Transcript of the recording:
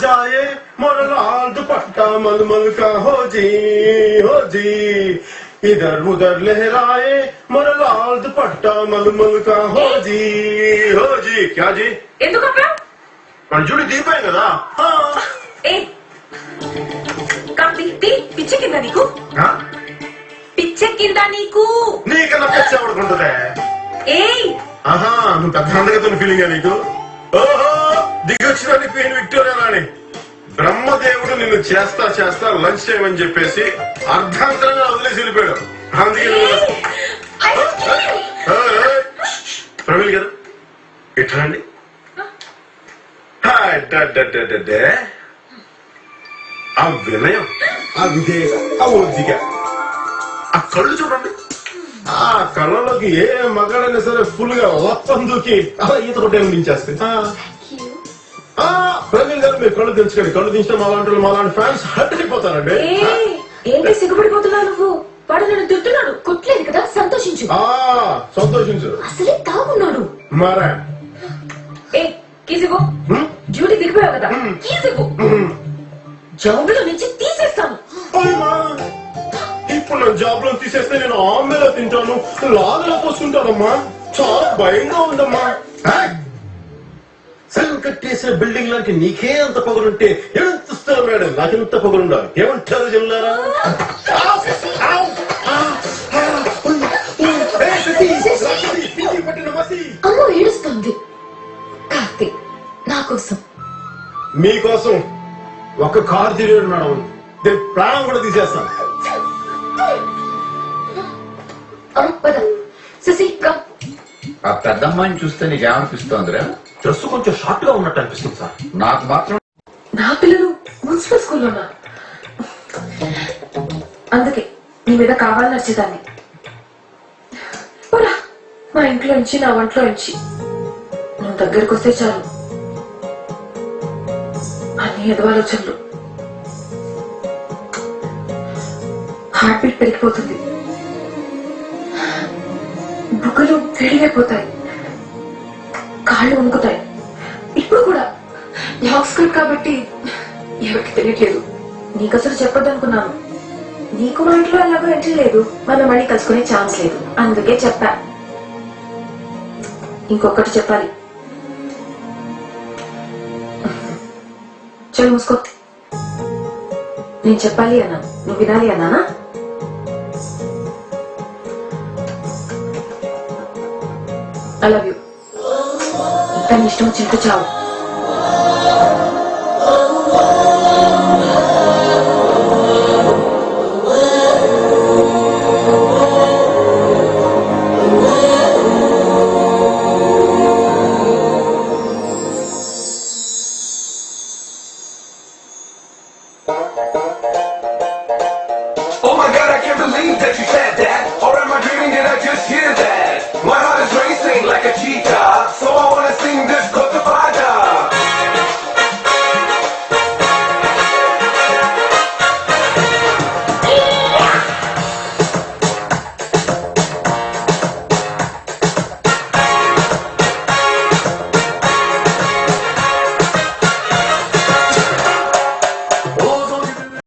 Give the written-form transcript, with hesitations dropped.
जाए मोरा लाल दुपट्टा मलमल का हो जी इधर उधर लहराए मोरा लाल दुपट्टा मलमल का हो जी क्या जी जुड़ी दीपाయి కదా పిచ్చెక్కిందా నీకు పిచ్చెక్కిందా నీకు నీకన్నా పిచ్చి ఎవడుకుంటుందే ఆహా నువ్వు పెద్ద అందగతున్న ఫీలింగ్ నీకు ఓహో దిగొచ్చిన క్వీన్ విక్టోరియా రాణి బ్రహ్మదేవుడు నిన్ను చేస్తా లంచ్ టైం అని చెప్పేసి అర్ధాంతరంగా వదిలేసి వెళ్ళిపోయాడు. అందుకే ప్రవీణ్ గారు ఎట్లండి ఆ వినయం ఆ విధేయత ఆ ఓద్దిక ఆ కళ్ళు చూడండి. ఆ కళ్ళలోకి ఏ మగాడైనా సరే ఫుల్ గా మొత్తం దూకి అలా ఈత కొట్టే దించేస్తే ప్రవీణ్ గారు మీరు కళ్ళు దించుకోండి. కళ్ళు దించితే మాలాంటి ఫ్యాన్స్ హట్ అయిపోతారండి. ఏంటి సిగ్గుపడిపోతున్నావు నువ్వు? వాడు నన్ను తిట్టున్నాడు, కొట్టలేదు కదా, సంతోషించు. సంతోషించు. అసలే తాగున్నాడు. మరా కీసిగో డ్యూటీ దిగిపోయావు కదా, కీసిగో జాబులో నుంచి తీసేస్తాను. ఇప్పుడు నా జాబ్ లో తీసేస్తే నేను ఆమెలో తింటాను, లాగలో పోసుకుంటానమ్మా. చాలా భయంగా ఉందమ్మా. సెల్ కట్టేసిన బిల్డింగ్ లాంటి నీకే అంత పొగరుంటే ఎంత ఇస్తారు మేడం? నాకెంత పొగరుండాలి? ఏమంటారు జల్లారా? అమ్మ ఏడుస్తుంది. కార్తీక్ నా కోసం, మీకోసం ఒక కారు తిరిగాడు మేడం. ప్రాణం కూడా తీసేస్తాను. ఆ పెద్దమ్మాయిని చూస్తే నీకేమనిపిస్తోందిరా? డ్రెస్ కొంచెం షార్ట్ గా ఉన్నట్టు అనిపిస్తుంది సార్. నాకు మాత్రం నా పిల్లలు మున్సిపల్ స్కూల్లో ఉన్నారు, అందుకే నీ మీద కావాలని నచ్చేదాన్ని. మా ఇంట్లో నుంచి, నా వంటలో నుంచి నువ్వు దగ్గరకు వస్తే చాలు అన్ని ఎదవాలోచనలు. హార్ట్ బీట్ పెరిగిపోతుంది, బుగ్గలు వేడిగైపోతాయి, కాళ్ళు వణుకుతాయి. ఇప్పుడు కూడా లాక్ స్క్రిప్ట్ కాబట్టి ఎవరికి తెలియట్లేదు. నీకు అసలు చెప్పొద్దు అనుకున్నాను. నీకు మా ఇంట్లో ఎలాగో ఎంట్రీ లేదు, మనం మళ్ళీ కలుసుకునే ఛాన్స్ లేదు, అందుకే చెప్పా. ఇంకొకటి చెప్పాలి. చల్ మూసుకో. నేను చెప్పాలి అన్నా, నువ్వు వినాలి అన్నానా? I love you. దాన్ని ఇష్టం వచ్చినట్టు చావు.